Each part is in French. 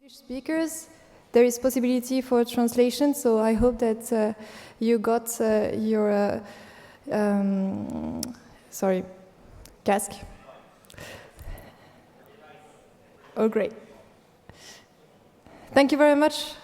Speakers, there is possibility for translation, so I hope that you got your casque. Oh, great. Thank you very much.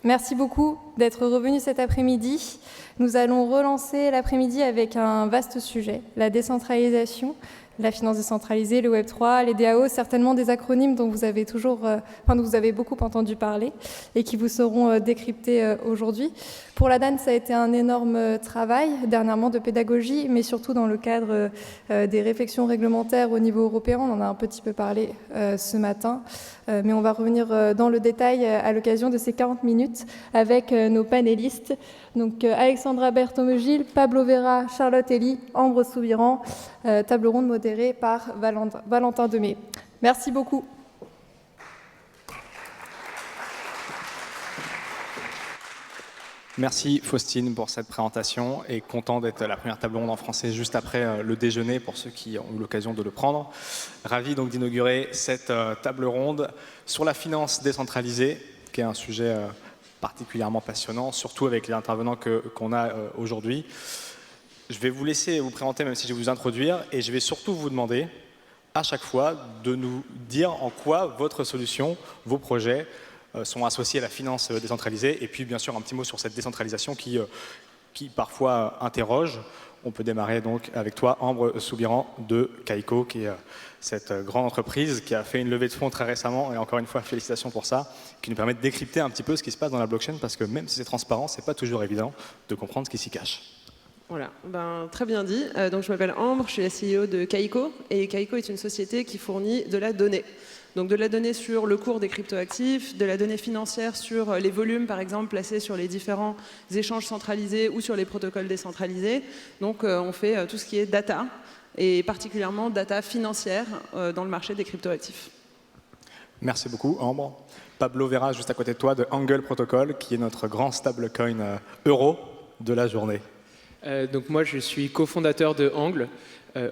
Merci beaucoup d'être revenu cet après-midi. Nous allons relancer l'après-midi avec un vaste sujet, la décentralisation, la finance décentralisée, le Web3, les DAO, certainement des acronymes dont vous avez dont vous avez beaucoup entendu parler et qui vous seront décryptés aujourd'hui. Pour la DAN, ça a été un énorme travail, dernièrement de pédagogie, mais surtout dans le cadre des réflexions réglementaires au niveau européen. On en a un petit peu parlé ce matin, mais on va revenir dans le détail à l'occasion de ces 40 minutes avec nos panélistes. Donc Alexandra Berthomeu-Gilles, Pablo Vera, Charlotte Elie, Ambre Soubiran, table ronde modérée par Valentin Demey. Merci beaucoup. Merci Faustine pour cette présentation et content d'être la première table ronde en français juste après le déjeuner pour ceux qui ont eu l'occasion de le prendre. Ravi donc d'inaugurer cette table ronde sur la finance décentralisée, qui est un sujet particulièrement passionnant, surtout avec les intervenants qu'on a aujourd'hui. Je vais vous laisser vous présenter, même si je vais vous introduire, et je vais surtout vous demander à chaque fois de nous dire en quoi votre solution, vos projets sont associés à la finance décentralisée, et puis bien sûr un petit mot sur cette décentralisation qui parfois interroge. On peut démarrer donc avec toi, Ambre Soubiran de Kaiko, qui est cette grande entreprise qui a fait une levée de fonds très récemment, et encore une fois, félicitations pour ça, qui nous permet de décrypter un petit peu ce qui se passe dans la blockchain, parce que même si c'est transparent, c'est pas toujours évident de comprendre ce qui s'y cache. Voilà, très bien dit. Donc je m'appelle Ambre, je suis la CEO de Kaiko, et Kaiko est une société qui fournit de la donnée. Donc de la donnée sur le cours des cryptoactifs, de la donnée financière sur les volumes, par exemple, placés sur les différents échanges centralisés ou sur les protocoles décentralisés. Donc on fait tout ce qui est data, et particulièrement data financière dans le marché des cryptoactifs. Merci beaucoup, Ambre. Pablo Vera, juste à côté de toi, de Angle Protocol, qui est notre grand stablecoin euro de la journée. Donc moi, je suis cofondateur de Angle.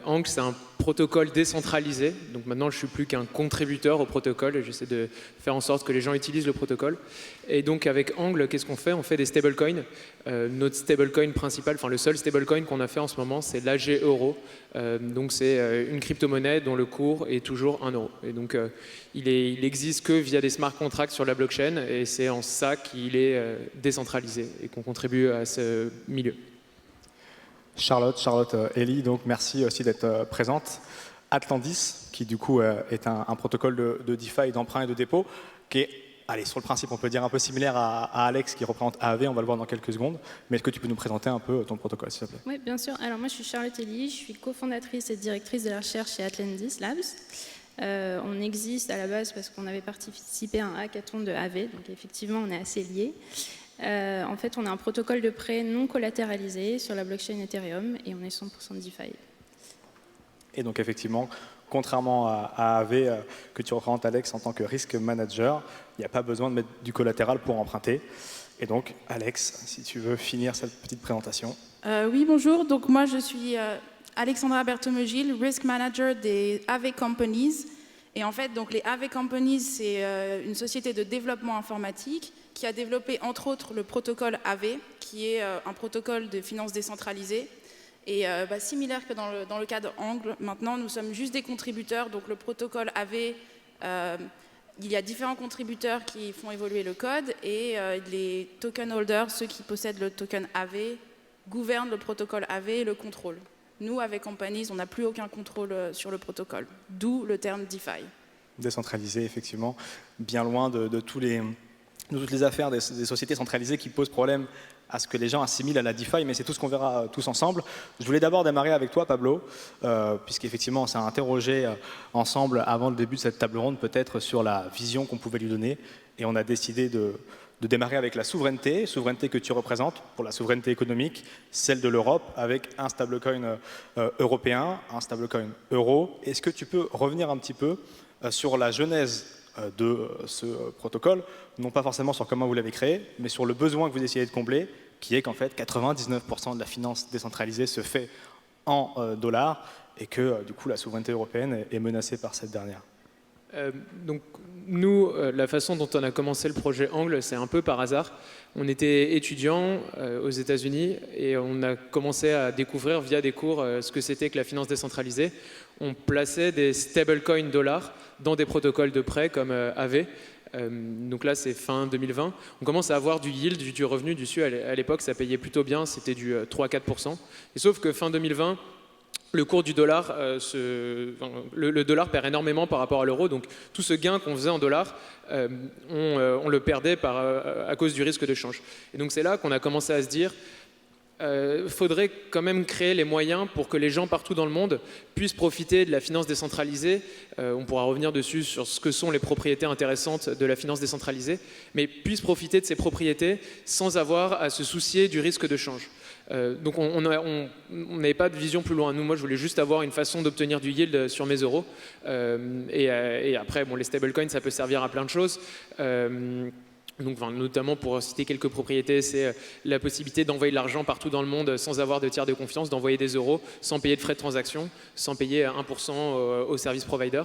Angle, c'est un protocole décentralisé. Donc maintenant, je ne suis plus qu'un contributeur au protocole et j'essaie de faire en sorte que les gens utilisent le protocole. Et donc avec Angle, qu'est-ce qu'on fait? On fait des stablecoins. Notre stablecoin principal, enfin le seul stablecoin qu'on a fait en ce moment, c'est l'AG Euro. Donc c'est une crypto-monnaie dont le cours est toujours 1 euro. Et donc il existe que via des smart contracts sur la blockchain et c'est en ça qu'il est décentralisé et qu'on contribue à ce milieu. Charlotte Elie, donc merci aussi d'être présente. Atlantis, qui du coup est un protocole de DeFi, d'emprunt et de dépôt, qui est, allez, sur le principe, on peut dire un peu similaire à Alex, qui représente AAV, on va le voir dans quelques secondes. Mais est-ce que tu peux nous présenter un peu ton protocole, s'il te plaît? Oui, bien sûr. Alors moi, je suis Charlotte Elie, je suis cofondatrice et directrice de la recherche chez Atlantis Labs. On existe à la base parce qu'on avait participé à un hackathon de AV, donc effectivement, on est assez liés. En fait, on a un protocole de prêt non collatéralisé sur la blockchain Ethereum et on est 100% DeFi. Et donc effectivement, contrairement à AAV que tu représentes, Alex, en tant que risk manager, il n'y a pas besoin de mettre du collatéral pour emprunter. Et donc, Alex, si tu veux finir cette petite présentation. Oui, bonjour. Donc moi, je suis Alexandra Berthomeu-Gilles, risk manager des AV Companies. Et en fait, donc les AV Companies, c'est une société de développement informatique qui a développé entre autres le protocole AV, qui est un protocole de finance décentralisée. Et similaire que dans le cas d'Angle, maintenant nous sommes juste des contributeurs. Donc le protocole AV, il y a différents contributeurs qui font évoluer le code et les token holders, ceux qui possèdent le token AV, gouvernent le protocole AV et le contrôlent. Nous, avec Companies, on n'a plus aucun contrôle sur le protocole, d'où le terme DeFi. Décentralisé, effectivement, bien loin de toutes les affaires des sociétés centralisées qui posent problème à ce que les gens assimilent à la DeFi, mais c'est tout ce qu'on verra tous ensemble. Je voulais d'abord démarrer avec toi, Pablo, puisqu'effectivement, on s'est interrogé ensemble avant le début de cette table ronde, peut-être sur la vision qu'on pouvait lui donner, et on a décidé de démarrer avec la souveraineté que tu représentes pour la souveraineté économique, celle de l'Europe, avec un stablecoin européen, un stablecoin euro. Est-ce que tu peux revenir un petit peu sur la genèse de ce protocole, non pas forcément sur comment vous l'avez créé, mais sur le besoin que vous essayez de combler, qui est qu'en fait 99% de la finance décentralisée se fait en dollars et que du coup la souveraineté européenne est menacée par cette dernière. Donc nous, la façon dont on a commencé le projet Angle, c'est un peu par hasard. On était étudiants aux États-Unis et on a commencé à découvrir via des cours ce que c'était que la finance décentralisée. On plaçait des stablecoins dollars dans des protocoles de prêt comme Aave. Donc là, c'est fin 2020. On commence à avoir du yield, du revenu dessus. À l'époque, ça payait plutôt bien, c'était du 3-4%. Et sauf que fin 2020, le cours du dollar, le dollar perd énormément par rapport à l'euro, donc tout ce gain qu'on faisait en dollars, on le perdait à cause du risque de change. Et donc c'est là qu'on a commencé à se dire, faudrait quand même créer les moyens pour que les gens partout dans le monde puissent profiter de la finance décentralisée. On pourra revenir dessus sur ce que sont les propriétés intéressantes de la finance décentralisée, mais puissent profiter de ces propriétés sans avoir à se soucier du risque de change. Donc on n'avait pas de vision plus loin. Nous, moi, je voulais juste avoir une façon d'obtenir du yield sur mes euros. Et après, bon, les stablecoins, ça peut servir à plein de choses. Donc, notamment pour citer quelques propriétés, c'est la possibilité d'envoyer de l'argent partout dans le monde sans avoir de tiers de confiance, d'envoyer des euros sans payer de frais de transaction, sans payer 1% au service provider.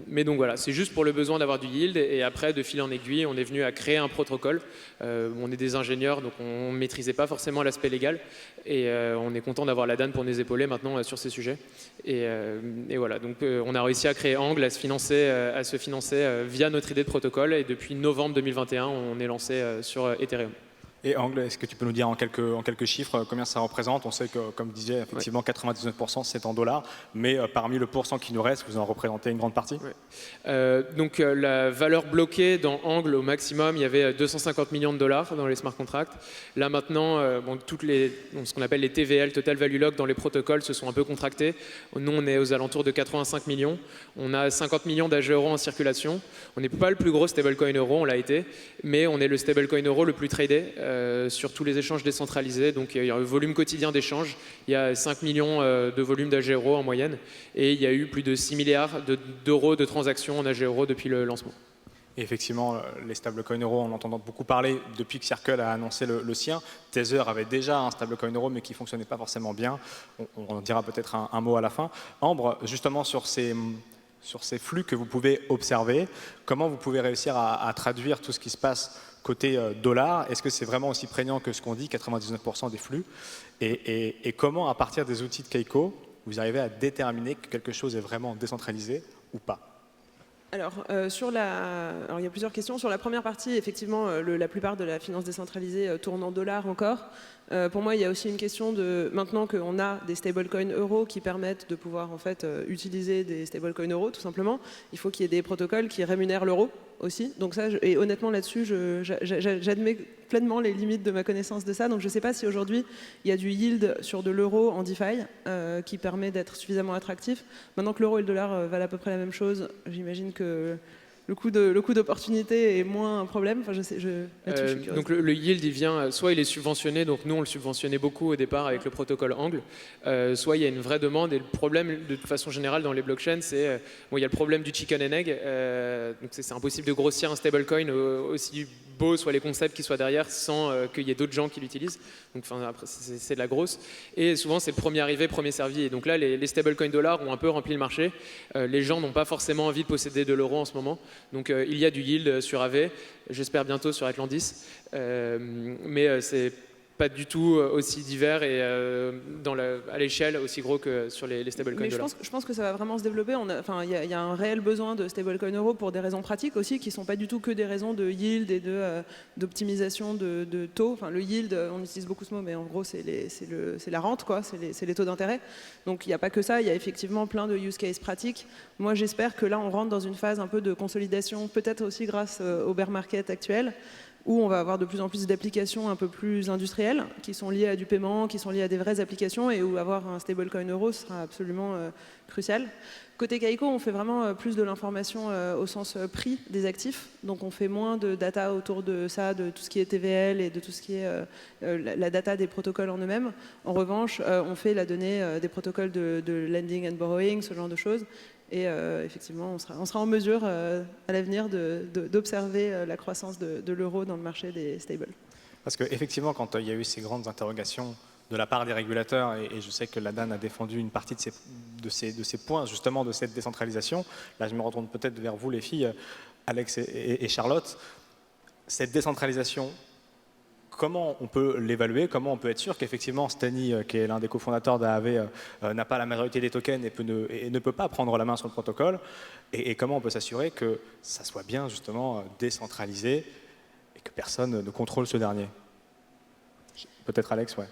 Mais donc voilà, c'est juste pour le besoin d'avoir du yield et après, de fil en aiguille, on est venu à créer un protocole. On est des ingénieurs, donc on ne maîtrisait pas forcément l'aspect légal et on est content d'avoir la DAN pour nous épauler maintenant sur ces sujets. Et voilà, donc on a réussi à créer Angle, à se financer via notre idée de protocole et depuis novembre 2021, on est lancé sur Ethereum. Et Angle, est-ce que tu peux nous dire en quelques chiffres combien ça représente? On sait que, comme disait, effectivement, 99% c'est en dollars, mais parmi le pourcent qui nous reste, vous en représentez une grande partie. Donc la valeur bloquée dans Angle au maximum, il y avait 250 millions de dollars dans les smart contracts. Là maintenant, ce qu'on appelle les TVL, Total Value Lock, dans les protocoles se sont un peu contractés. Nous, on est aux alentours de 85 millions. On a 50 millions d'AG euros en circulation. On n'est pas le plus gros stablecoin euro, on l'a été, mais on est le stablecoin euro le plus tradé. Sur tous les échanges décentralisés. Donc il y a un volume quotidien d'échanges, il y a 5 millions de volume d'AG euros en moyenne et il y a eu plus de 6 milliards d'euros de transactions en AG euros depuis le lancement. Et effectivement, les stablecoins euros, on entend beaucoup parler depuis que Circle a annoncé le sien. Tether avait déjà un stablecoin euro, mais qui ne fonctionnait pas forcément bien. On en dira peut-être un mot à la fin. Ambre, justement sur ces flux que vous pouvez observer, comment vous pouvez réussir à traduire tout ce qui se passe côté dollar? Est-ce que c'est vraiment aussi prégnant que ce qu'on dit, 99% des flux? Et comment, à partir des outils de Kaiko, vous arrivez à déterminer que quelque chose est vraiment décentralisé ou pas? Alors, il y a plusieurs questions. Sur la première partie, effectivement, la plupart de la finance décentralisée tourne en dollars encore. Pour moi, il y a aussi une question de, maintenant qu'on a des stablecoins euros qui permettent de pouvoir en fait utiliser des stablecoins euros, tout simplement, il faut qu'il y ait des protocoles qui rémunèrent l'euro aussi. Donc ça, et honnêtement là-dessus, j'admets pleinement les limites de ma connaissance de ça. Donc je ne sais pas si aujourd'hui il y a du yield sur de l'euro en DeFi qui permet d'être suffisamment attractif. Maintenant que l'euro et le dollar valent à peu près la même chose, j'imagine que le coût d'opportunité est moins un problème. Enfin, donc le yield, il vient, soit il est subventionné, donc nous on le subventionnait beaucoup au départ avec le protocole Angle, soit il y a une vraie demande. Et le problème, de façon générale, dans les blockchains, c'est il y a le problème du chicken and egg. Donc c'est impossible de grossir un stablecoin aussi beau soient les concepts qui soient derrière sans qu'il y ait d'autres gens qui l'utilisent. Donc après, c'est de la grosse. Et souvent, c'est le premier arrivé, premier servi. Et donc là, les stablecoins dollars ont un peu rempli le marché. Les gens n'ont pas forcément envie de posséder de l'euro en ce moment. Donc il y a du yield sur Aave, j'espère bientôt sur Atlantis. Mais c'est pas du tout aussi divers et à l'échelle aussi gros que sur les stablecoins dollars. Je pense que ça va vraiment se développer. Il y a un réel besoin de stablecoin euro pour des raisons pratiques aussi, qui ne sont pas du tout que des raisons de yield et d'optimisation de taux. Enfin, le yield, on utilise beaucoup ce mot, mais en gros, c'est la rente, quoi. C'est les taux d'intérêt. Donc il n'y a pas que ça, il y a effectivement plein de use cases pratiques. Moi, j'espère que là, on rentre dans une phase un peu de consolidation, peut-être aussi grâce au bear market actuel, où on va avoir de plus en plus d'applications un peu plus industrielles qui sont liées à du paiement, qui sont liées à des vraies applications et où avoir un stablecoin euro sera absolument crucial. Côté Kaiko, on fait vraiment plus de l'information au sens prix des actifs. Donc on fait moins de data autour de ça, de tout ce qui est TVL et de tout ce qui est la data des protocoles en eux-mêmes. En revanche, on fait la donnée des protocoles de lending and borrowing, ce genre de choses. Et effectivement, on sera en mesure à l'avenir d'observer la croissance de l'euro dans le marché des stables. Parce qu'effectivement, quand il y a eu ces grandes interrogations de la part des régulateurs, et je sais que la DAN a défendu une partie de ces points, justement, de cette décentralisation. Là, je me retourne peut-être vers vous, les filles, Alex et Charlotte. Cette décentralisation, comment on peut l'évaluer? Comment on peut être sûr qu'effectivement Stani, qui est l'un des cofondateurs d'AAV, n'a pas la majorité des tokens et ne peut pas prendre la main sur le protocole? Et comment on peut s'assurer que ça soit bien justement décentralisé et que personne ne contrôle ce dernier? Peut-être Alex, ouais.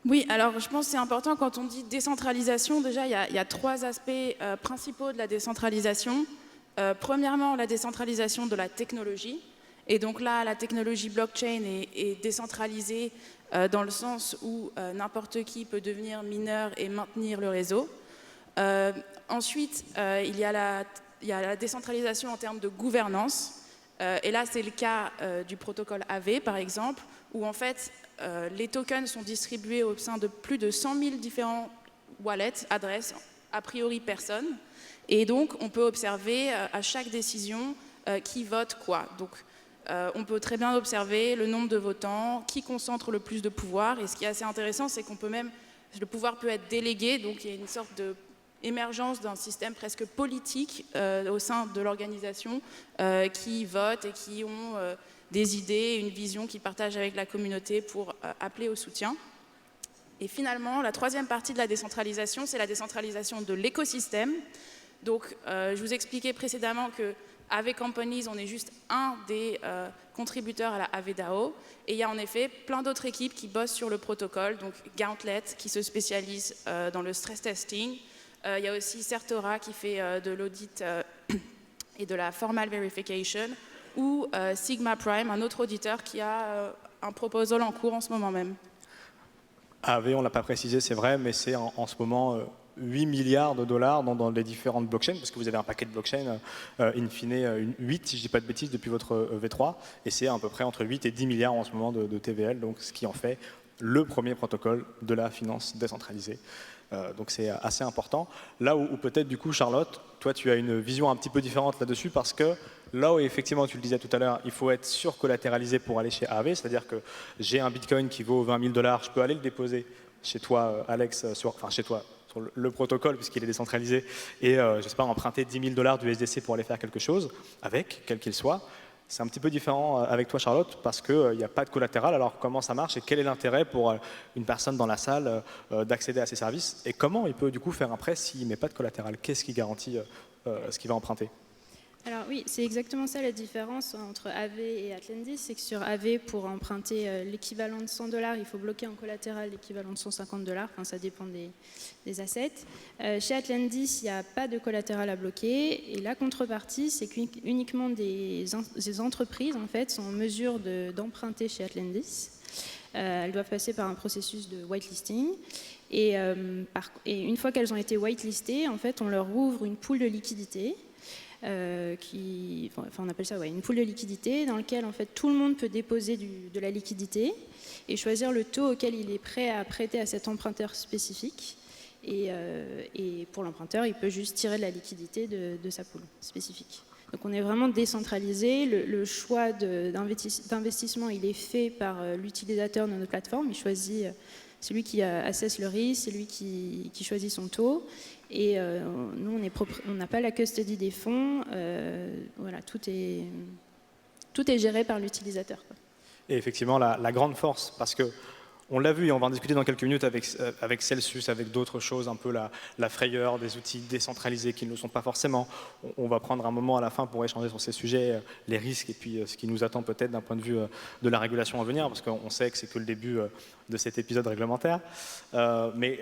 Oui, alors je pense que c'est important quand on dit décentralisation. Déjà, il y a 3 aspects principaux de la décentralisation. Premièrement, la décentralisation de la technologie. Et donc là, la technologie blockchain est décentralisée dans le sens où n'importe qui peut devenir mineur et maintenir le réseau. Ensuite, il y a la décentralisation en termes de gouvernance. Et là, c'est le cas du protocole AV, par exemple, où en fait, les tokens sont distribués au sein de plus de 100 000 différents wallets, adresses, a priori personne. Et donc, on peut observer à chaque décision qui vote quoi. Donc, on peut très bien observer le nombre de votants, qui concentre le plus de pouvoir. Et ce qui est assez intéressant, c'est le pouvoir peut être délégué, donc il y a une sorte d'émergence d'un système presque politique au sein de l'organisation qui vote et qui ont des idées, une vision qu'ils partagent avec la communauté pour appeler au soutien. Et finalement, la 3e partie de la décentralisation, c'est la décentralisation de l'écosystème. Donc, je vous expliquais précédemment que AV Companies, on est juste un des contributeurs à la AV DAO. Et il y a en effet plein d'autres équipes qui bossent sur le protocole. Donc Gauntlet qui se spécialise dans le stress testing. Il y a aussi Certora qui fait de l'audit et de la formal verification. Ou Sigma Prime, un autre auditeur qui a un proposal en cours en ce moment même. AV, on ne l'a pas précisé, c'est vrai, mais c'est en ce moment 8 milliards de dollars dans les différentes blockchains, parce que vous avez un paquet de blockchains, in fine 8, si je ne dis pas de bêtises, depuis votre V3, et c'est à peu près entre 8 et 10 milliards en ce moment de TVL, donc ce qui en fait le premier protocole de la finance décentralisée. Donc c'est assez important. Là où peut-être du coup, Charlotte, toi tu as une vision un petit peu différente là-dessus, parce que là où effectivement, tu le disais tout à l'heure, il faut être surcollatéralisé pour aller chez AAV, c'est-à-dire que j'ai un bitcoin qui vaut 20 000 $, je peux aller le déposer chez toi, Alex, enfin chez toi, sur le protocole, puisqu'il est décentralisé, et je sais pas, emprunter 10 000 $ du SDC pour aller faire quelque chose avec, quel qu'il soit. C'est un petit peu différent avec toi, Charlotte, parce qu'il n'y a pas de collatéral. Alors comment ça marche et quel est l'intérêt pour une personne dans la salle d'accéder à ces services? Et comment il peut du coup faire un prêt s'il ne met pas de collatéral? Qu'est-ce qui garantit ce qu'il va emprunter? Alors oui, c'est exactement ça la différence entre AV et Atlantis, c'est que sur AV, pour emprunter l'équivalent de 100 $, il faut bloquer en collatéral l'équivalent de 150 $, enfin, ça dépend des assets. Chez Atlantis, il n'y a pas de collatéral à bloquer, et la contrepartie, c'est qu'uniquement des entreprises en fait, sont en mesure d'emprunter chez Atlantis. Elles doivent passer par un processus de whitelisting. Et une fois qu'elles ont été whitelistées, en fait, on leur ouvre une pool de liquidité. On appelle ça une pool de liquidité dans laquelle en fait tout le monde peut déposer de la liquidité et choisir le taux auquel il est prêt à prêter à cet emprunteur spécifique. Et pour l'emprunteur, il peut juste tirer de la liquidité de sa pool spécifique. Donc on est vraiment décentralisé. Le choix d'investissement, il est fait par l'utilisateur de notre plateforme. Il choisit celui qui assesse le risque, c'est lui qui choisit son taux. Et nous, on n'a pas la custody des fonds. Voilà, tout est géré par l'utilisateur. Et effectivement, la grande force, parce que on l'a vu et on va en discuter dans quelques minutes avec Celsius, avec d'autres choses, un peu la frayeur des outils décentralisés qui ne le sont pas forcément. On va prendre un moment à la fin pour échanger sur ces sujets, les risques et puis ce qui nous attend peut-être d'un point de vue de la régulation à venir, parce qu'on sait que c'est que le début de cet épisode réglementaire. Mais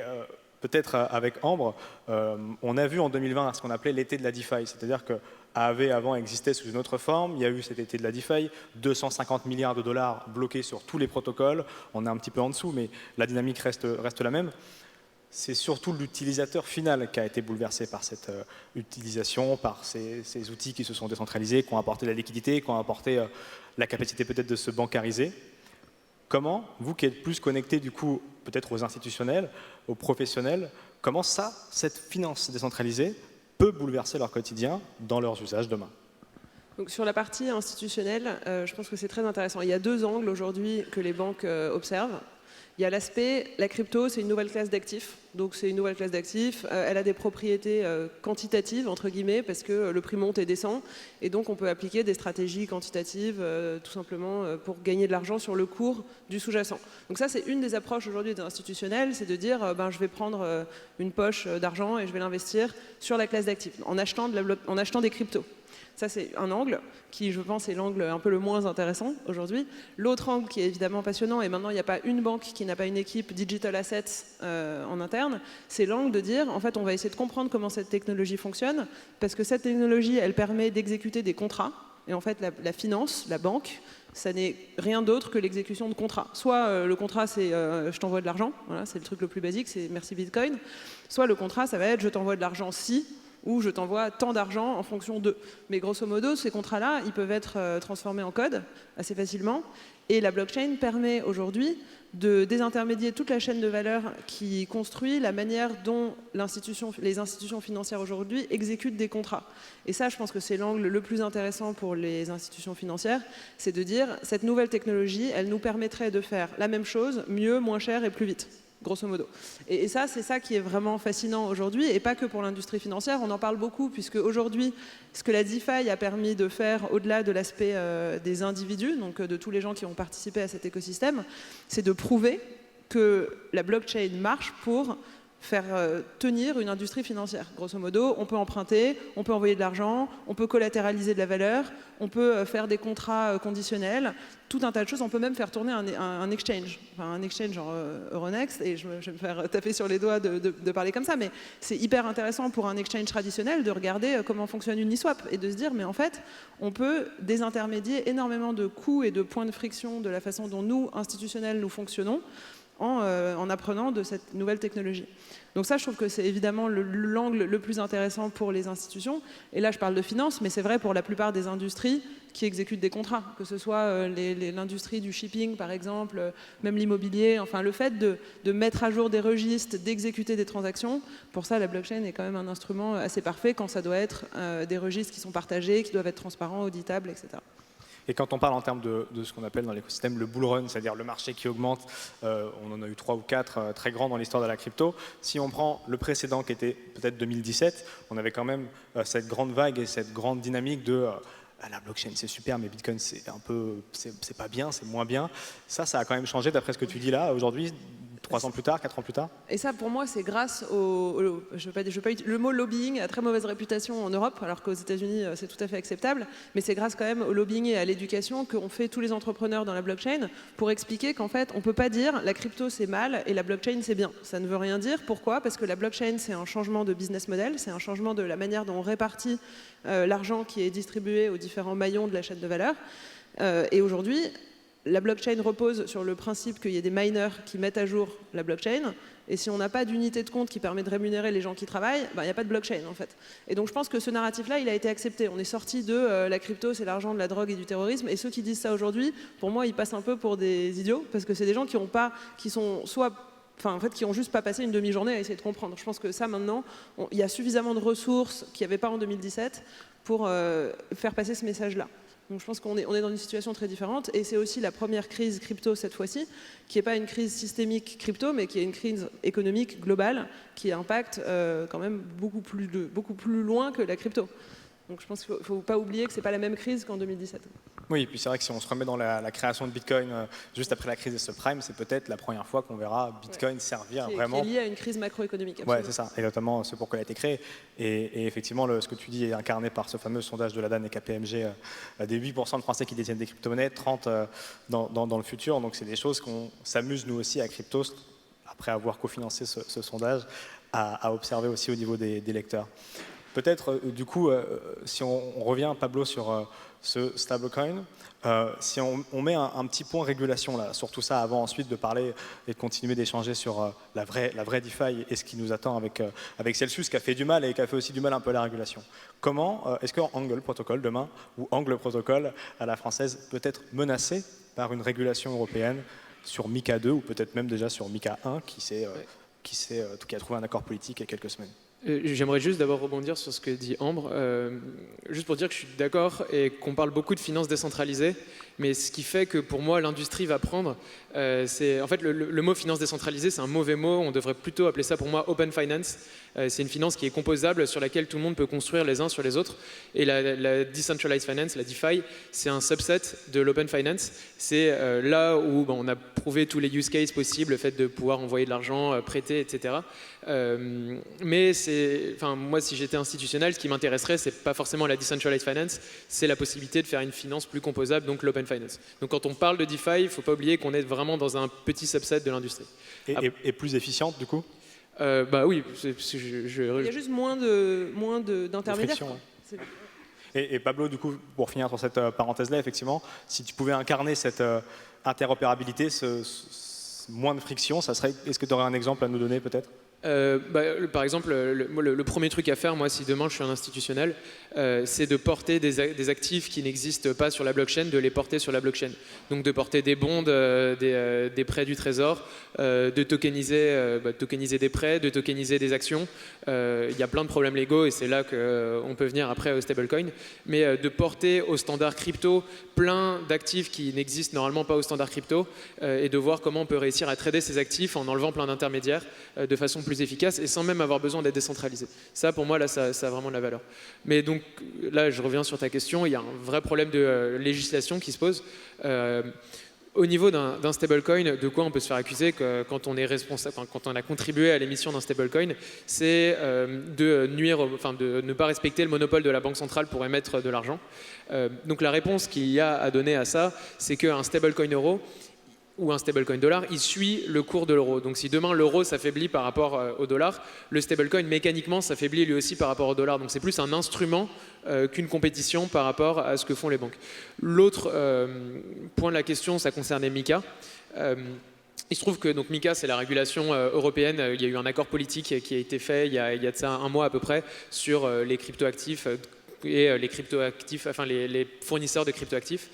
peut-être avec Ambre, on a vu en 2020 ce qu'on appelait l'été de la DeFi, c'est-à-dire que AAV avant existait sous une autre forme, il y a eu cet été de la DeFi, 250 milliards de dollars bloqués sur tous les protocoles, on est un petit peu en dessous, mais la dynamique reste la même. C'est surtout l'utilisateur final qui a été bouleversé par cette utilisation, par ces outils qui se sont décentralisés, qui ont apporté la liquidité, qui ont apporté la capacité peut-être de se bancariser. Comment, vous qui êtes plus connecté du coup peut-être aux institutionnels, aux professionnels, comment cette finance décentralisée peut bouleverser leur quotidien dans leurs usages demain? Donc sur la partie institutionnelle, je pense que c'est très intéressant. Il y a 2 angles aujourd'hui que les banques observent. Il y a l'aspect, la crypto, c'est une nouvelle classe d'actifs. Donc c'est une nouvelle classe d'actifs. Elle a des propriétés quantitatives, entre guillemets, parce que le prix monte et descend. Et donc on peut appliquer des stratégies quantitatives, tout simplement, pour gagner de l'argent sur le cours du sous-jacent. Donc ça, c'est une des approches aujourd'hui des institutionnels, c'est de dire, je vais prendre une poche d'argent et je vais l'investir sur la classe d'actifs, en achetant des cryptos. Ça, c'est un angle qui, je pense, est l'angle un peu le moins intéressant aujourd'hui. L'autre angle qui est évidemment passionnant, et maintenant, il n'y a pas une banque qui n'a pas une équipe Digital Assets en interne, c'est l'angle de dire, en fait, on va essayer de comprendre comment cette technologie fonctionne, parce que cette technologie, elle permet d'exécuter des contrats. Et en fait, la finance, la banque, ça n'est rien d'autre que l'exécution de contrats. Soit le contrat, c'est je t'envoie de l'argent, voilà, c'est le truc le plus basique, c'est merci Bitcoin. Soit le contrat, ça va être je t'envoie de l'argent si, ou je t'envoie tant d'argent en fonction de. Mais grosso modo, ces contrats-là, ils peuvent être transformés en code assez facilement. Et la blockchain permet aujourd'hui de désintermédier toute la chaîne de valeur qui construit la manière dont les institutions financières aujourd'hui exécutent des contrats. Et ça, je pense que c'est l'angle le plus intéressant pour les institutions financières, c'est de dire, cette nouvelle technologie, elle nous permettrait de faire la même chose, mieux, moins cher et plus vite. Grosso modo. Et ça, c'est ça qui est vraiment fascinant aujourd'hui, et pas que pour l'industrie financière, on en parle beaucoup, puisque aujourd'hui, ce que la DeFi a permis de faire, au-delà de l'aspect des individus, donc de tous les gens qui ont participé à cet écosystème, c'est de prouver que la blockchain marche pour faire tenir une industrie financière. Grosso modo, on peut emprunter, on peut envoyer de l'argent, on peut collatéraliser de la valeur, on peut faire des contrats conditionnels, tout un tas de choses. On peut même faire tourner un exchange, enfin un exchange genre Euronext, et je vais me faire taper sur les doigts de parler comme ça, mais c'est hyper intéressant pour un exchange traditionnel de regarder comment fonctionne Uniswap et de se dire, mais en fait, on peut désintermédier énormément de coûts et de points de friction de la façon dont nous, institutionnels, nous fonctionnons, en apprenant de cette nouvelle technologie. Donc ça, je trouve que c'est évidemment l'angle le plus intéressant pour les institutions. Et là, je parle de finance, mais c'est vrai pour la plupart des industries qui exécutent des contrats, que ce soit l'industrie du shipping, par exemple, même l'immobilier. Enfin, le fait de mettre à jour des registres, d'exécuter des transactions, pour ça, la blockchain est quand même un instrument assez parfait quand ça doit être des registres qui sont partagés, qui doivent être transparents, auditables, etc. Et quand on parle en termes de ce qu'on appelle dans l'écosystème le bull run, c'est-à-dire le marché qui augmente, on en a eu 3 ou 4 très grands dans l'histoire de la crypto. Si on prend le précédent qui était peut-être 2017, on avait quand même cette grande vague et cette grande dynamique de la blockchain c'est super, mais Bitcoin c'est un peu, c'est pas bien, c'est moins bien. Ça a quand même changé d'après ce que tu dis là aujourd'hui. 3 ans plus tard, 4 ans plus tard. Et ça, pour moi, c'est grâce le mot lobbying a très mauvaise réputation en Europe, alors qu'aux États-Unis, c'est tout à fait acceptable. Mais c'est grâce quand même au lobbying et à l'éducation qu'ont fait tous les entrepreneurs dans la blockchain pour expliquer qu'en fait, on ne peut pas dire la crypto c'est mal et la blockchain c'est bien. Ça ne veut rien dire. Pourquoi ? Parce que la blockchain, c'est un changement de business model, c'est un changement de la manière dont on répartit l'argent qui est distribué aux différents maillons de la chaîne de valeur. Et aujourd'hui, la blockchain repose sur le principe qu'il y ait des miners qui mettent à jour la blockchain. Et si on n'a pas d'unité de compte qui permet de rémunérer les gens qui travaillent, il n'y a pas de blockchain en fait. Et donc je pense que ce narratif-là, il a été accepté. On est sorti de la crypto, c'est l'argent de la drogue et du terrorisme. Et ceux qui disent ça aujourd'hui, pour moi, ils passent un peu pour des idiots, parce que c'est des gens qui qui ont juste pas passé une demi-journée à essayer de comprendre. Je pense que ça maintenant, il y a suffisamment de ressources qu'il n'y avait pas en 2017 pour faire passer ce message-là. Donc je pense qu'on est dans une situation très différente, et c'est aussi la première crise crypto cette fois-ci, qui n'est pas une crise systémique crypto, mais qui est une crise économique globale qui impacte quand même beaucoup plus loin que la crypto. Donc je pense qu'il ne faut pas oublier que ce n'est pas la même crise qu'en 2017. Oui, et puis c'est vrai que si on se remet dans la création de Bitcoin juste après la crise des subprimes, c'est peut-être la première fois qu'on verra Bitcoin servir vraiment. Qui est lié à une crise macroéconomique. Oui, c'est ça, et notamment ce pourquoi elle a été créée. Et effectivement, ce que tu dis est incarné par ce fameux sondage de la DAN et KPMG, des 8% de Français qui détiennent des crypto-monnaies, 30% dans le futur. Donc c'est des choses qu'on s'amuse nous aussi à Cryptos, après avoir cofinancé ce sondage, à observer aussi au niveau des lecteurs. Peut-être, du coup, si on revient, Pablo, sur ce stablecoin, si on met un petit point régulation là, sur tout ça, avant ensuite de parler et de continuer d'échanger sur la vraie DeFi et ce qui nous attend avec Celsius, qui a fait du mal et qui a fait aussi du mal un peu à la régulation. Comment est-ce que Angle Protocol demain, ou Angle Protocol à la française, peut être menacé par une régulation européenne sur MiCA 2 ou peut-être même déjà sur MiCA 1 qui a trouvé un accord politique il y a quelques semaines? J'aimerais juste d'abord rebondir sur ce que dit Ambre, juste pour dire que je suis d'accord et qu'on parle beaucoup de finances décentralisées, mais ce qui fait que pour moi l'industrie va prendre, c'est en fait le mot finance décentralisée, c'est un mauvais mot, on devrait plutôt appeler ça pour moi open finance. C'est une finance qui est composable, sur laquelle tout le monde peut construire les uns sur les autres, et la decentralized finance, la DeFi, c'est un subset de l'open finance. C'est là où on a prouvé tous les use cases possibles, le fait de pouvoir envoyer de l'argent, prêter, etc. Mais moi, si j'étais institutionnel, ce qui m'intéresserait, c'est pas forcément la decentralized finance, c'est la possibilité de faire une finance plus composable, donc l'open finance. Donc quand on parle de DeFi, il ne faut pas oublier qu'on est vraiment dans un petit subset de l'industrie. Et plus efficiente, du coup? Oui. Il y a juste moins d'intermédiaires. Et Pablo, du coup, pour finir sur cette parenthèse-là, effectivement, si tu pouvais incarner cette interopérabilité, moins de friction, ça serait. Est-ce que tu aurais un exemple à nous donner, peut-être? Par exemple, le premier truc à faire, moi, si demain je suis un institutionnel, c'est de porter des actifs qui n'existent pas sur la blockchain, de les porter sur la blockchain. Donc de porter des bonds, des prêts du trésor, de tokeniser des prêts, de tokeniser des actions. Il y a plein de problèmes légaux et c'est là qu'on peut venir après au stablecoin. Mais de porter au standard crypto plein d'actifs qui n'existent normalement pas au standard crypto et de voir comment on peut réussir à trader ces actifs en enlevant plein d'intermédiaires de façon plus efficace et sans même avoir besoin d'être décentralisé. Ça, pour moi, là, ça a vraiment de la valeur. Mais donc, là, je reviens sur ta question. Il y a un vrai problème de législation qui se pose. Au niveau d'un stablecoin, de quoi on peut se faire accuser quand on est responsable, quand on a contribué à l'émission d'un stablecoin, c'est de ne pas respecter le monopole de la banque centrale pour émettre de l'argent. Donc la réponse qu'il y a à donner à ça, c'est qu'un stablecoin euro ou un stablecoin dollar, il suit le cours de l'euro. Donc si demain l'euro s'affaiblit par rapport au dollar, le stablecoin mécaniquement s'affaiblit lui aussi par rapport au dollar. Donc c'est plus un instrument qu'une compétition par rapport à ce que font les banques. L'autre point de la question, ça concernait MiCA. Il se trouve que donc MiCA, c'est la régulation européenne. Il y a eu un accord politique qui a été fait il y a de ça un mois à peu près sur les cryptoactifs et les fournisseurs de cryptoactifs.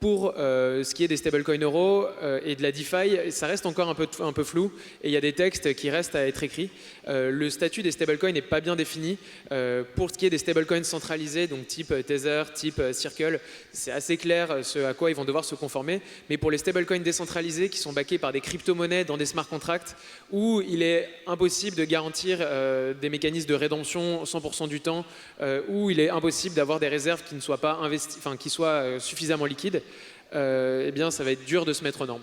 Pour ce qui est des stablecoins euros et de la DeFi, ça reste encore un peu flou et il y a des textes qui restent à être écrits. Le statut des stablecoins n'est pas bien défini. Pour ce qui est des stablecoins centralisés, donc type Tether, type Circle, c'est assez clair ce à quoi ils vont devoir se conformer. Mais pour les stablecoins décentralisés qui sont backés par des crypto-monnaies dans des smart contracts, où il est impossible de garantir des mécanismes de rédemption 100% du temps, où il est impossible d'avoir des réserves qui ne soient pas qui soient suffisamment liquides, eh bien, ça va être dur de se mettre aux normes,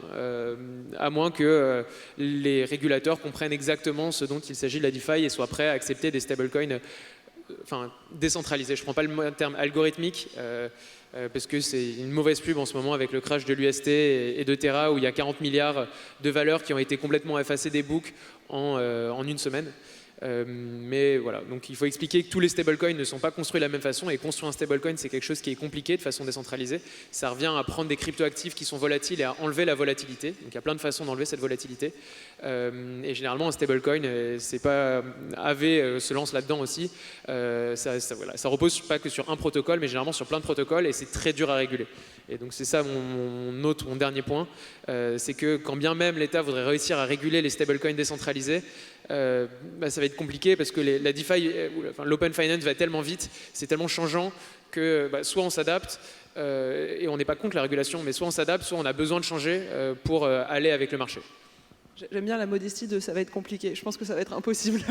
à moins que les régulateurs comprennent exactement ce dont il s'agit de la DeFi et soient prêts à accepter des stablecoins décentralisés. Je ne prends pas le terme algorithmique, parce que c'est une mauvaise pub en ce moment avec le crash de l'UST et de Terra, où il y a 40 milliards de valeurs qui ont été complètement effacées des books en une semaine. Mais voilà, donc il faut expliquer que tous les stablecoins ne sont pas construits de la même façon et construire un stablecoin, c'est quelque chose qui est compliqué de façon décentralisée. Ça revient à prendre des cryptoactifs qui sont volatiles et à enlever la volatilité. Donc il y a plein de façons d'enlever cette volatilité. Et généralement un stablecoin, c'est pas AV se lance là-dedans aussi. Ça repose pas que sur un protocole, mais généralement sur plein de protocoles et c'est très dur à réguler. Et donc c'est ça mon dernier point, c'est que quand bien même l'État voudrait réussir à réguler les stablecoins décentralisés, ça va être compliqué parce que la DeFi, l'open finance va tellement vite, c'est tellement changeant que soit on s'adapte et on n'est pas contre la régulation, mais soit on s'adapte, soit on a besoin de changer pour aller avec le marché. J'aime bien la modestie de ça va être compliqué. Je pense que ça va être impossible.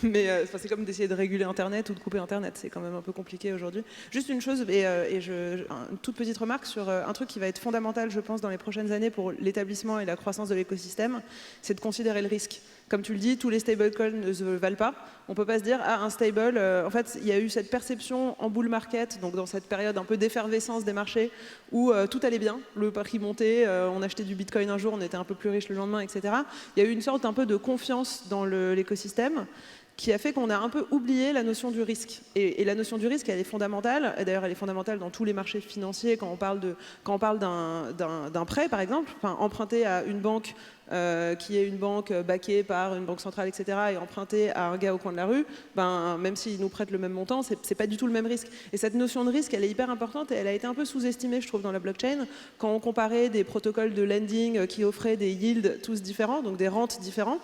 Mais c'est comme d'essayer de réguler Internet ou de couper Internet. C'est quand même un peu compliqué aujourd'hui. Juste une chose, une toute petite remarque sur un truc qui va être fondamental, je pense, dans les prochaines années pour l'établissement et la croissance de l'écosystème, c'est de considérer le risque. Comme tu le dis, tous les stablecoins ne se valent pas. On ne peut pas se dire, un stable, en fait, il y a eu cette perception en bull market, donc dans cette période un peu d'effervescence des marchés, où tout allait bien, le prix montait, on achetait du bitcoin un jour, on était un peu plus riche le lendemain, etc. Il y a eu une sorte un peu de confiance dans l'écosystème qui a fait qu'on a un peu oublié la notion du risque. Et la notion du risque, elle est fondamentale. Et d'ailleurs, elle est fondamentale dans tous les marchés financiers quand on parle d'un prêt, par exemple, emprunter à une banque qui est une banque backée par une banque centrale, etc., et emprunter à un gars au coin de la rue, même s'il nous prête le même montant, c'est pas du tout le même risque. Et cette notion de risque, elle est hyper importante et elle a été un peu sous-estimée, je trouve, dans la blockchain, quand on comparait des protocoles de lending qui offraient des yields tous différents, donc des rentes différents.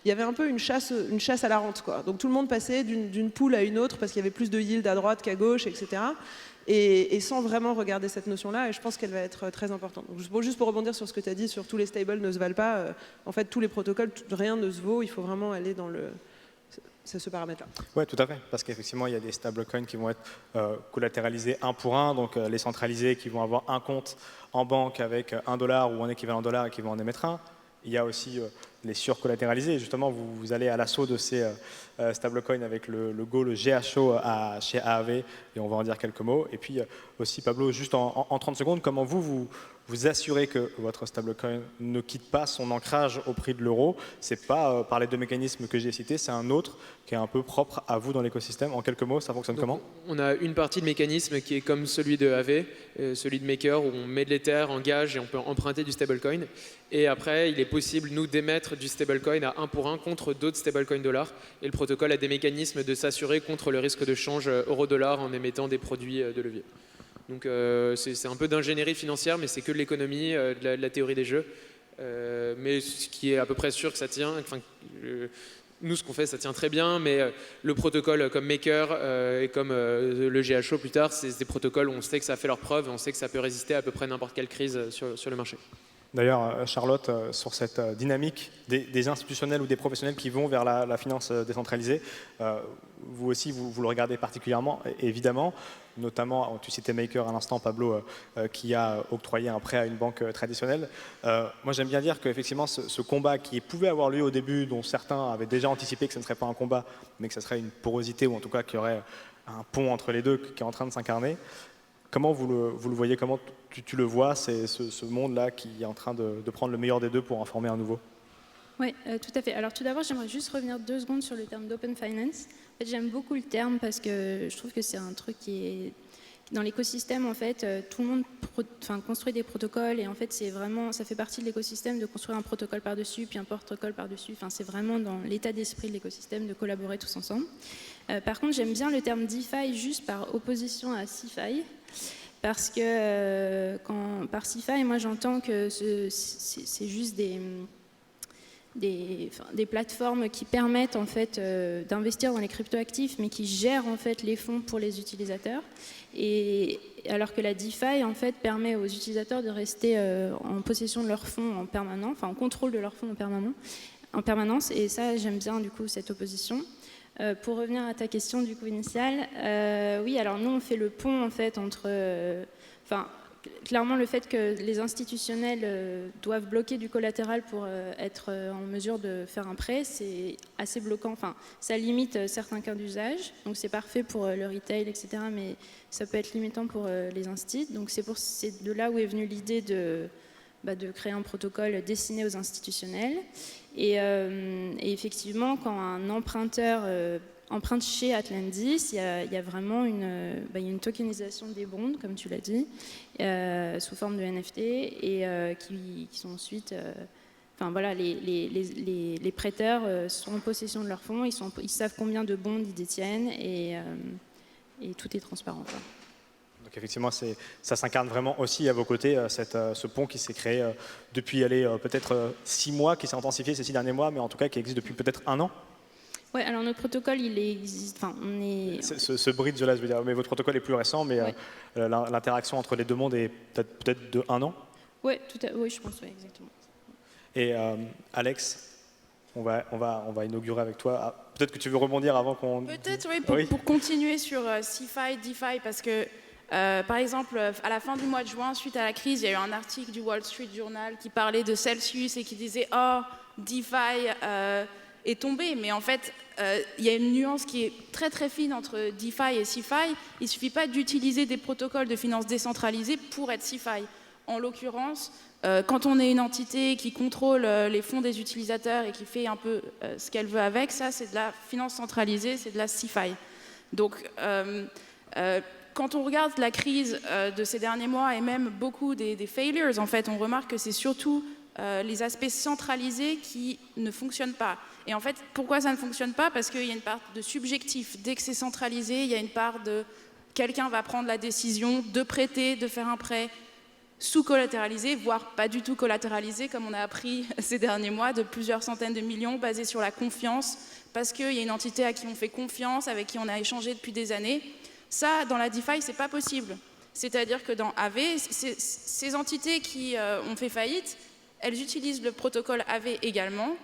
il y avait un peu une chasse à la rente, quoi. Donc tout le monde passait d'une pool à une autre parce qu'il y avait plus de yield à droite qu'à gauche, etc. Et sans vraiment regarder cette notion-là, et je pense qu'elle va être très importante. Donc, juste pour rebondir sur ce que tu as dit, sur tous les stables ne se valent pas, en fait tous les protocoles, rien ne se vaut, il faut vraiment aller dans ce paramètre-là. Oui, tout à fait, parce qu'effectivement, il y a des stablecoins qui vont être collatéralisés 1 pour 1, donc les centralisés qui vont avoir un compte en banque avec $1 ou un équivalent dollar et qui vont en émettre un. Il y a aussi les surcollatéralisés. Justement, vous allez à l'assaut de ces stablecoins avec le GHO chez AAV, et on va en dire quelques mots. Et puis aussi, Pablo, juste en 30 secondes, comment vous assurez que votre stablecoin ne quitte pas son ancrage au prix de l'euro? C'est pas par les 2 mécanismes que j'ai cités, c'est un autre qui est un peu propre à vous dans l'écosystème. En quelques mots, ça fonctionne comment? On a une partie de mécanisme qui est comme celui de AV, celui de Maker, où on met de l'Ether en gage et on peut emprunter du stablecoin. Et après, il est possible, nous, d'émettre du stablecoin à 1 pour 1 contre d'autres stablecoins dollars. Et le protocole a des mécanismes de s'assurer contre le risque de change euro-dollar en émettant des produits de levier. Donc c'est un peu d'ingénierie financière, mais c'est que de l'économie, de la théorie des jeux. Mais ce qui est à peu près sûr que ça tient, nous ce qu'on fait ça tient très bien, mais le protocole comme Maker et comme le GHO plus tard, c'est des protocoles où on sait que ça fait leur preuve, et on sait que ça peut résister à peu près n'importe quelle crise sur le marché. D'ailleurs, Charlotte, sur cette dynamique des institutionnels ou des professionnels qui vont vers la finance décentralisée, vous aussi, vous le regardez particulièrement, évidemment, notamment, tu citais Maker à l'instant, Pablo, qui a octroyé un prêt à une banque traditionnelle. Moi, j'aime bien dire qu'effectivement, ce combat qui pouvait avoir lieu au début, dont certains avaient déjà anticipé que ce ne serait pas un combat, mais que ce serait une porosité, ou en tout cas qu'il y aurait un pont entre les deux qui est en train de s'incarner. Comment vous le voyez? Comment tu le vois, c'est ce monde-là qui est en train de prendre le meilleur des deux pour en former un nouveau? Oui, tout à fait. Alors tout d'abord, j'aimerais juste revenir 2 secondes sur le terme d'open finance. En fait, j'aime beaucoup le terme parce que je trouve que c'est un truc qui est dans l'écosystème. En fait, tout le monde construit des protocoles, et en fait, ça fait partie de l'écosystème de construire un protocole par-dessus, puis un protocole par-dessus. Enfin, c'est vraiment dans l'état d'esprit de l'écosystème de collaborer tous ensemble. Par contre, j'aime bien le terme DeFi juste par opposition à CeFi. Parce que par CeFi, moi j'entends que c'est juste des plateformes qui permettent en fait d'investir dans les cryptoactifs, mais qui gèrent en fait les fonds pour les utilisateurs. Et alors que la DeFi en fait permet aux utilisateurs de rester en possession de leurs fonds en permanence, enfin en contrôle de leurs fonds en permanence. Et ça, j'aime bien du coup cette opposition. Pour revenir à ta question du coup initiale, oui, alors nous on fait le pont en fait entre, clairement le fait que les institutionnels doivent bloquer du collatéral pour être en mesure de faire un prêt, c'est assez bloquant. Enfin, ça limite certains cas d'usage, donc c'est parfait pour le retail, etc. Mais ça peut être limitant pour les instituts. Donc c'est de là où est venue l'idée de créer un protocole destiné aux institutionnels. Et effectivement, quand un emprunteur emprunte chez Atlantis, il y a vraiment une tokenisation des bonds, comme tu l'as dit, sous forme de NFT, et qui sont ensuite... les prêteurs sont en possession de leurs fonds, ils savent combien de bonds ils détiennent, et tout est transparent, quoi. Donc effectivement, ça s'incarne vraiment aussi à vos côtés, ce pont qui s'est créé depuis peut-être 6 mois, qui s'est intensifié ces 6 derniers mois, mais en tout cas qui existe depuis peut-être 1 an. Oui, alors notre protocole, il existe. Enfin, on est. Ce bridge-là, je veux dire, mais votre protocole est plus récent, mais ouais. L'interaction entre les deux mondes est peut-être de 1 an. Oui, je pense, oui, exactement. Et Alex, on va inaugurer avec toi. Peut-être que tu veux rebondir avant qu'on... Peut-être, oui, pour continuer sur CeFi, DeFi, parce que, par exemple, à la fin du mois de juin, suite à la crise, il y a eu un article du Wall Street Journal qui parlait de Celsius et qui disait « Oh, DeFi est tombé ». Mais en fait, il y a une nuance qui est très très fine entre DeFi et CeFi. Il ne suffit pas d'utiliser des protocoles de finance décentralisés pour être CeFi. En l'occurrence, quand on est une entité qui contrôle les fonds des utilisateurs et qui fait un peu ce qu'elle veut avec, ça c'est de la finance centralisée, c'est de la CeFi. Donc quand on regarde la crise de ces derniers mois et même beaucoup des failures, en fait, on remarque que c'est surtout les aspects centralisés qui ne fonctionnent pas. Et en fait, pourquoi ça ne fonctionne pas? Parce qu'il y a une part de subjectif. Dès que c'est centralisé, il y a une part de quelqu'un va prendre la décision de prêter, de faire un prêt. sous-collatéralisés, voire pas du tout collatéralisés, comme on a appris ces derniers mois, de plusieurs centaines de millions, basés sur la confiance, parce qu'il y a une entité à qui on fait confiance, avec qui on a échangé depuis des années. Ça, dans la DeFi, c'est pas possible. C'est-à-dire que dans AV, ces entités qui ont fait faillite, elles utilisent le protocole AV également.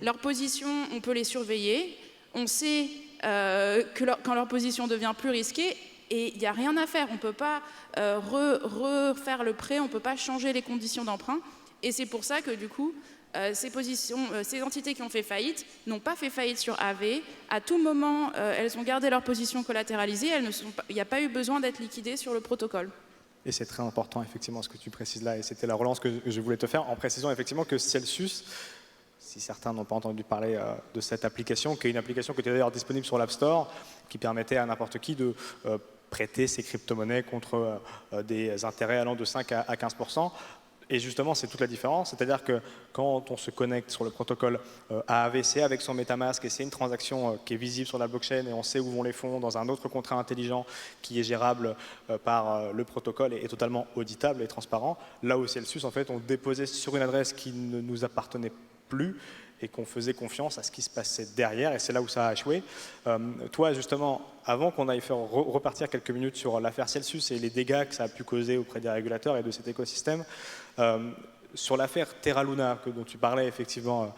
Leur position, on peut les surveiller. On sait quand leur position devient plus risquée, et il n'y a rien à faire. On ne peut pas refaire le prêt, on ne peut pas changer les conditions d'emprunt. Et c'est pour ça que du coup, ces entités qui ont fait faillite n'ont pas fait faillite sur AV. À tout moment, elles ont gardé leur position collatéralisée. Il n'y a pas eu besoin d'être liquidées sur le protocole. Et c'est très important, effectivement, ce que tu précises là. Et c'était la relance que je voulais te faire, en précisant effectivement que Celsius, si certains n'ont pas entendu parler de cette application, qui est une application qui était d'ailleurs disponible sur l'App Store, qui permettait à n'importe qui de prêter ses crypto-monnaies contre des intérêts allant de 5 à 15%. Et justement, c'est toute la différence, c'est-à-dire que quand on se connecte sur le protocole AAVC avec son MetaMask, et c'est une transaction qui est visible sur la blockchain, et on sait où vont les fonds dans un autre contrat intelligent qui est gérable par le protocole et totalement auditable et transparent, là où Celsius, en fait, on déposait sur une adresse qui ne nous appartenait plus et qu'on faisait confiance à ce qui se passait derrière, et c'est là où ça a échoué. Toi, justement, avant qu'on aille faire repartir quelques minutes sur l'affaire Celsius et les dégâts que ça a pu causer auprès des régulateurs et de cet écosystème, sur l'affaire Terra Luna, dont tu parlais effectivement,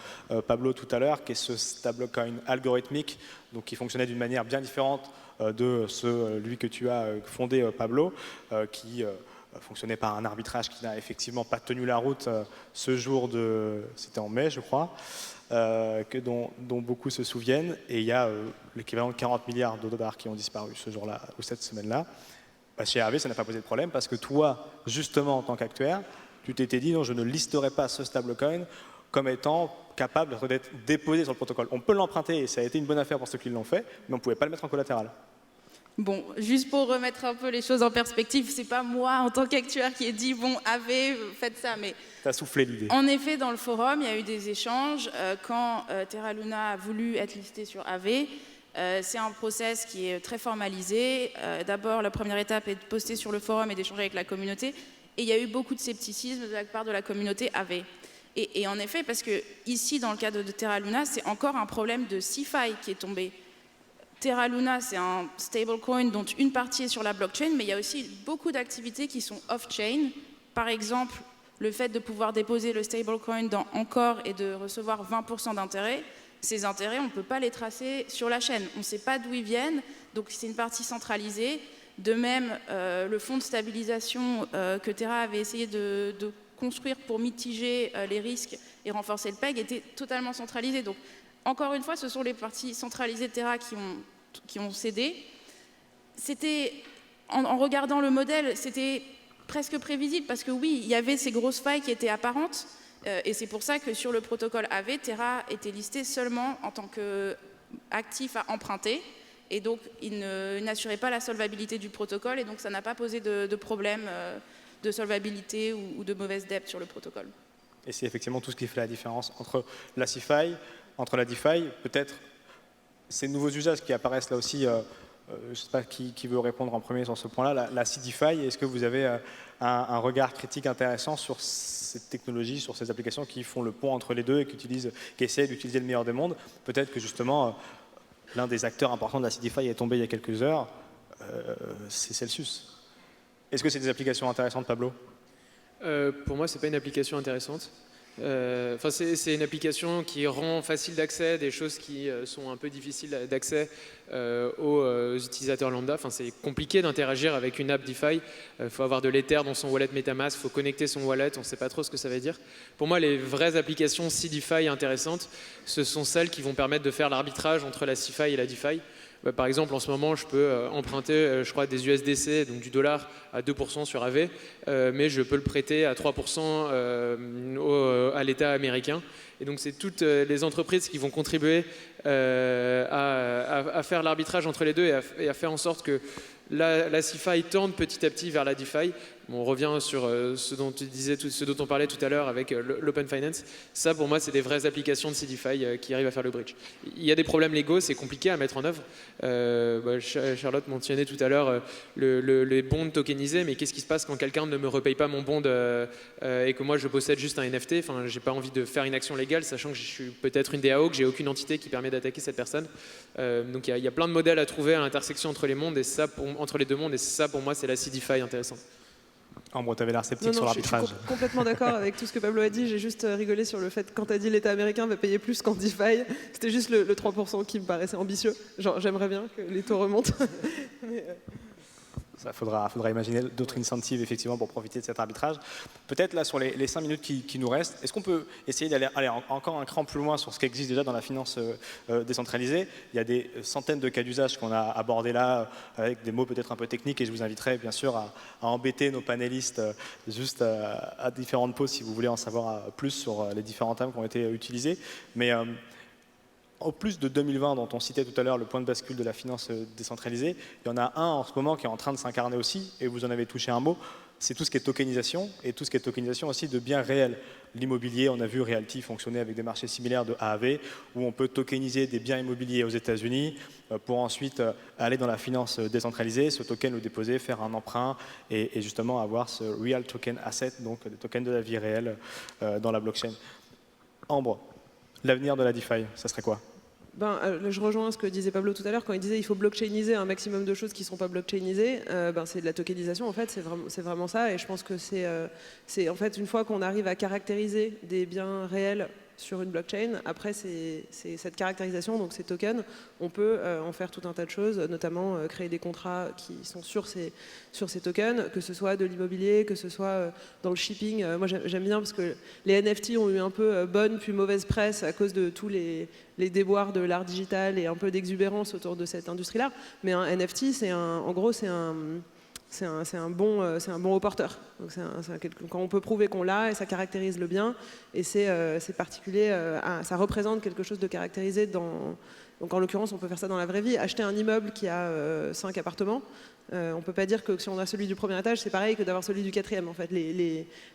Pablo, tout à l'heure, qui est ce stablecoin algorithmique, donc qui fonctionnait d'une manière bien différente de celui que tu as fondé, Pablo, qui fonctionnait par un arbitrage qui n'a effectivement pas tenu la route ce jour c'était en mai, je crois, dont beaucoup se souviennent, et il y a l'équivalent de 40 milliards de dollars qui ont disparu ce jour-là ou cette semaine-là. Chez AV, ça n'a pas posé de problème parce que toi, justement, en tant qu'actuaire, tu t'étais dit non, je ne listerai pas ce stablecoin comme étant capable d'être déposé sur le protocole. On peut l'emprunter et ça a été une bonne affaire pour ceux qui l'ont fait, mais on ne pouvait pas le mettre en collatéral. Bon, juste pour remettre un peu les choses en perspective, c'est pas moi en tant qu'actuaire qui ai dit bon, AV, faites ça, mais t'as soufflé l'idée. En effet, dans le forum, il y a eu des échanges quand Terra Luna a voulu être listé sur AV. C'est un process qui est très formalisé. D'abord, la première étape est de poster sur le forum et d'échanger avec la communauté. Et il y a eu beaucoup de scepticisme de la part de la communauté AV. Et en effet, parce que ici, dans le cadre de Terra Luna, c'est encore un problème de CeFi qui est tombé. Terra Luna, c'est un stablecoin dont une partie est sur la blockchain, mais il y a aussi beaucoup d'activités qui sont off-chain. Par exemple, le fait de pouvoir déposer le stablecoin dans Encore et de recevoir 20% d'intérêt. Ces intérêts, on ne peut pas les tracer sur la chaîne. On ne sait pas d'où ils viennent, donc c'est une partie centralisée. De même, le fonds de stabilisation que Terra avait essayé de construire pour mitiger les risques et renforcer le PEG était totalement centralisé. Donc, encore une fois, ce sont les parties centralisées de Terra qui ont cédé. C'était, en regardant le modèle, c'était presque prévisible parce que oui, il y avait ces grosses failles qui étaient apparentes. Et c'est pour ça que sur le protocole AV, Terra était listé seulement en tant qu'actif à emprunter. Et donc, il n'assurait pas la solvabilité du protocole. Et donc, ça n'a pas posé de problème de solvabilité ou de mauvaise dette sur le protocole. Et c'est effectivement tout ce qui fait la différence entre la CeFi, entre la DeFi, peut-être ces nouveaux usages qui apparaissent là aussi. Je ne sais pas qui veut répondre en premier sur ce point-là. La CeDeFi, est-ce que vous avez un regard critique intéressant sur cette technologie, sur ces applications qui font le pont entre les deux et qui essaient d'utiliser le meilleur des mondes? Peut-être que justement, l'un des acteurs importants de la CeDeFi est tombé il y a quelques heures, c'est Celsius. Est-ce que c'est des applications intéressantes, Pablo? Pour moi, ce n'est pas une application intéressante. C'est une application qui rend facile d'accès des choses qui sont un peu difficiles d'accès aux utilisateurs lambda. C'est compliqué d'interagir avec une app DeFi. Il faut avoir de l'Ether dans son wallet MetaMask, il faut connecter son wallet, on ne sait pas trop ce que ça veut dire. Pour moi, les vraies applications CeDeFi intéressantes, ce sont celles qui vont permettre de faire l'arbitrage entre la CeFi et la DeFi. Par exemple, en ce moment, je peux emprunter, je crois, des USDC, donc du dollar, à 2% sur AV, mais je peux le prêter à 3% à l'État américain. Et donc c'est toutes les entreprises qui vont contribuer à faire l'arbitrage entre les deux et à faire en sorte que la CeFi tende petit à petit vers la DeFi. Bon, on revient sur ce dont tu disais, ce dont on parlait tout à l'heure avec l'Open Finance. Ça, pour moi, c'est des vraies applications de CeDeFi qui arrivent à faire le bridge. Il y a des problèmes légaux, c'est compliqué à mettre en œuvre. Charlotte mentionnait tout à l'heure les bonds tokenisés, mais qu'est-ce qui se passe quand quelqu'un ne me repaye pas mon bond et que moi, je possède juste un NFT? Enfin, j'ai pas envie de faire une action légale, sachant que je suis peut-être une DAO, que j'ai aucune entité qui permet d'attaquer cette personne. Donc il y a plein de modèles à trouver à l'intersection entre les mondes et ça, entre les deux mondes, et ça, pour moi, c'est la CeDeFi intéressante. Ambre, tu avais l'air sceptique sur l'arbitrage. Je suis complètement d'accord avec tout ce que Pablo a dit. J'ai juste rigolé sur le fait que quand tu as dit l'État américain va payer plus qu'en DeFi, c'était juste le 3% qui me paraissait ambitieux. Genre, j'aimerais bien que les taux remontent. Il faudra imaginer d'autres incentives effectivement pour profiter de cet arbitrage. Peut-être là sur les 5 minutes qui nous restent, est-ce qu'on peut essayer d'aller encore un cran plus loin sur ce qui existe déjà dans la finance décentralisée? Il y a des centaines de cas d'usage qu'on a abordés là avec des mots peut-être un peu techniques et je vous inviterai bien sûr à embêter nos panélistes juste à différentes pauses si vous voulez en savoir plus sur les différents thèmes qui ont été utilisés. Mais au plus de 2020, dont on citait tout à l'heure le point de bascule de la finance décentralisée, il y en a un en ce moment qui est en train de s'incarner aussi, et vous en avez touché un mot, c'est tout ce qui est tokenisation, et tout ce qui est tokenisation aussi de biens réels. L'immobilier, on a vu Realty fonctionner avec des marchés similaires de A à V, où on peut tokeniser des biens immobiliers aux États-Unis pour ensuite aller dans la finance décentralisée, ce token le déposer, faire un emprunt, et justement avoir ce Real Token Asset, donc des tokens de la vie réelle dans la blockchain. Ambre, l'avenir de la DeFi, ça serait quoi? Je rejoins ce que disait Pablo tout à l'heure quand il disait qu'il faut blockchainiser un maximum de choses qui ne sont pas blockchainisées. C'est de la tokenisation en fait, c'est vraiment ça. Et je pense que c'est en fait une fois qu'on arrive à caractériser des biens réels sur une blockchain, après c'est cette caractérisation, donc ces tokens, on peut en faire tout un tas de choses, notamment créer des contrats qui sont sur ces tokens, que ce soit de l'immobilier, que ce soit dans le shipping. Moi j'aime bien parce que les NFT ont eu un peu bonne puis mauvaise presse à cause de tous les déboires de l'art digital et un peu d'exubérance autour de cette industrie-là. Mais un NFT, c'est un bon reporter. Donc quand on peut prouver qu'on l'a et ça caractérise le bien et c'est particulier, ça représente quelque chose de caractérisé donc en l'occurrence on peut faire ça dans la vraie vie. Acheter un immeuble qui a 5 appartements, on ne peut pas dire que si on a celui du premier étage c'est pareil que d'avoir celui du quatrième. En fait,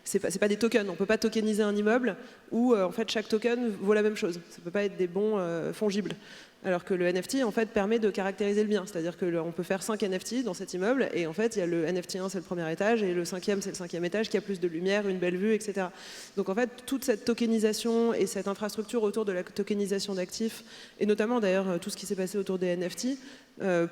c'est pas des tokens, on ne peut pas tokeniser un immeuble où en fait chaque token vaut la même chose. Ça ne peut pas être des bons fongibles. Alors que le NFT en fait permet de caractériser le bien, c'est-à-dire qu'on peut faire 5 NFT dans cet immeuble et en fait il y a le NFT 1 c'est le premier étage et le 5e c'est le 5e étage qui a plus de lumière, une belle vue, etc. Donc en fait toute cette tokenisation et cette infrastructure autour de la tokenisation d'actifs et notamment d'ailleurs tout ce qui s'est passé autour des NFT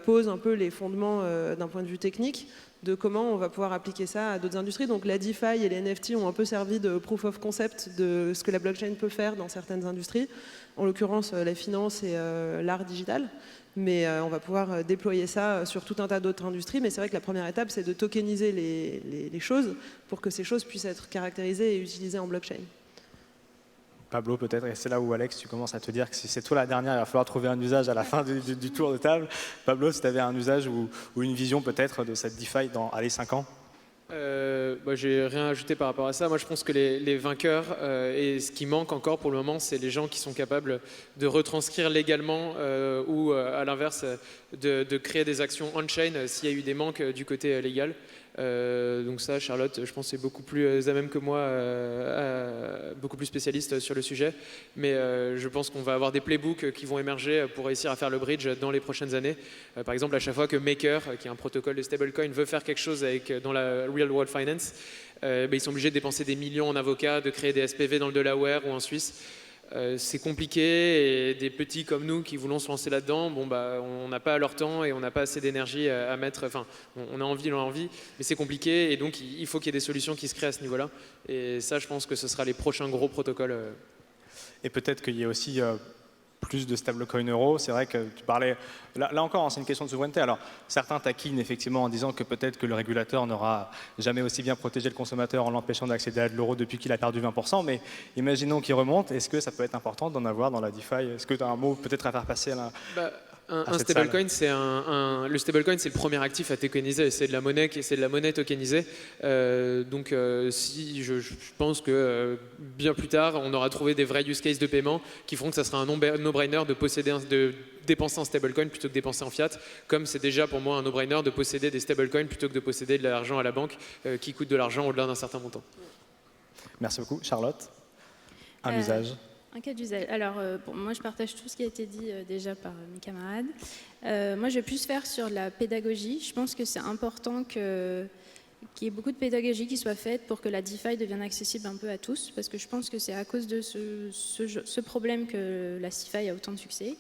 pose un peu les fondements d'un point de vue technique de comment on va pouvoir appliquer ça à d'autres industries. Donc la DeFi et les NFT ont un peu servi de proof of concept de ce que la blockchain peut faire dans certaines industries, en l'occurrence la finance et l'art digital. Mais on va pouvoir déployer ça sur tout un tas d'autres industries. Mais c'est vrai que la première étape, c'est de tokeniser les choses pour que ces choses puissent être caractérisées et utilisées en blockchain. Pablo, peut-être, et c'est là où Alex, tu commences à te dire que si c'est toi la dernière, il va falloir trouver un usage à la fin du tour de table. Pablo, si tu avais un usage ou une vision peut-être de cette DeFi dans 5 ans? J'ai rien ajouté par rapport à ça. Moi, je pense que les vainqueurs et ce qui manque encore pour le moment, c'est les gens qui sont capables de retranscrire légalement ou à l'inverse de créer des actions on-chain s'il y a eu des manques du côté légal. Donc ça, Charlotte, je pense, est beaucoup plus à même que moi, beaucoup plus spécialiste sur le sujet. Mais je pense qu'on va avoir des playbooks qui vont émerger pour réussir à faire le bridge dans les prochaines années. Par exemple, à chaque fois que Maker, qui est un protocole de stablecoin, veut faire quelque chose dans la real world finance, ils sont obligés de dépenser des millions en avocats, de créer des SPV dans le Delaware ou en Suisse. C'est compliqué et des petits comme nous qui voulons se lancer là-dedans, on n'a pas leur temps et on n'a pas assez d'énergie à mettre. Enfin, on a envie, mais c'est compliqué et donc il faut qu'il y ait des solutions qui se créent à ce niveau-là. Et ça, je pense que ce sera les prochains gros protocoles. Et peut-être qu'il y a aussi plus de stablecoin euro. C'est vrai que tu parlais, là encore, c'est une question de souveraineté. Alors, certains taquinent effectivement en disant que peut-être que le régulateur n'aura jamais aussi bien protégé le consommateur en l'empêchant d'accéder à de l'euro depuis qu'il a perdu 20%. Mais imaginons qu'il remonte. Est-ce que ça peut être important d'en avoir dans la DeFi? Est-ce que tu as un mot peut-être à faire passer là? Un stablecoin, le stablecoin, c'est le premier actif à tokeniser. C'est de la monnaie tokenisée. Je pense que bien plus tard, on aura trouvé des vrais use cases de paiement qui feront que ça sera un no-brainer de dépenser en stablecoin plutôt que dépenser en fiat, comme c'est déjà pour moi un no-brainer de posséder des stablecoins plutôt que de posséder de l'argent à la banque qui coûte de l'argent au-delà d'un certain montant. Merci beaucoup. Charlotte, un usage. Un cas d'usage. Alors, moi, je partage tout ce qui a été dit déjà par mes camarades. Moi, je vais plus faire sur la pédagogie. Je pense que c'est important qu'il y ait beaucoup de pédagogie qui soit faite pour que la DeFi devienne accessible un peu à tous, parce que je pense que c'est à cause de ce problème que la DeFi a autant de succès.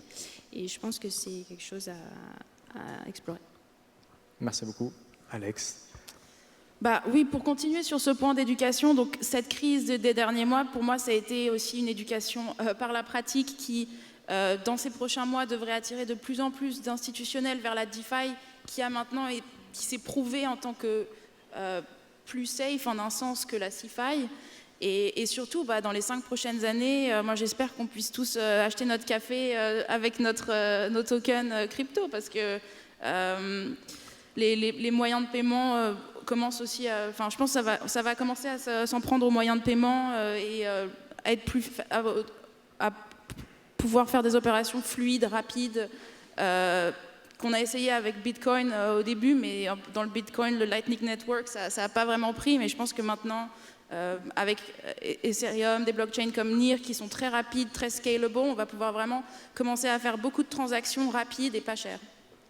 Et je pense que c'est quelque chose à explorer. Merci beaucoup. Alex. Oui, pour continuer sur ce point d'éducation, donc cette crise des derniers mois, pour moi, ça a été aussi une éducation par la pratique qui, dans ces prochains mois, devrait attirer de plus en plus d'institutionnels vers la DeFi, qui s'est prouvé en tant que plus safe en un sens que la CeFi. Et surtout, dans les 5 prochaines années, moi j'espère qu'on puisse tous acheter notre café avec nos tokens crypto, parce que les moyens de paiement commencent aussi je pense que ça va commencer à s'en prendre aux moyens de paiement et à être à pouvoir faire des opérations fluides, rapides, qu'on a essayé avec Bitcoin au début, mais dans le Bitcoin, le Lightning Network, ça n'a pas vraiment pris, mais je pense que maintenant, avec Ethereum, des blockchains comme NEAR qui sont très rapides, très scalable, on va pouvoir vraiment commencer à faire beaucoup de transactions rapides et pas chères.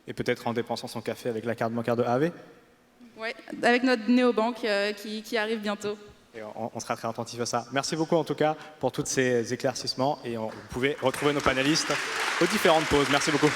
Et peut-être en dépensant son café avec la carte bancaire de AV. Oui, avec notre néobanque qui arrive bientôt. Et on sera très attentif à ça. Merci beaucoup en tout cas pour tous ces éclaircissements et vous pouvez retrouver nos panélistes aux différentes pauses. Merci beaucoup.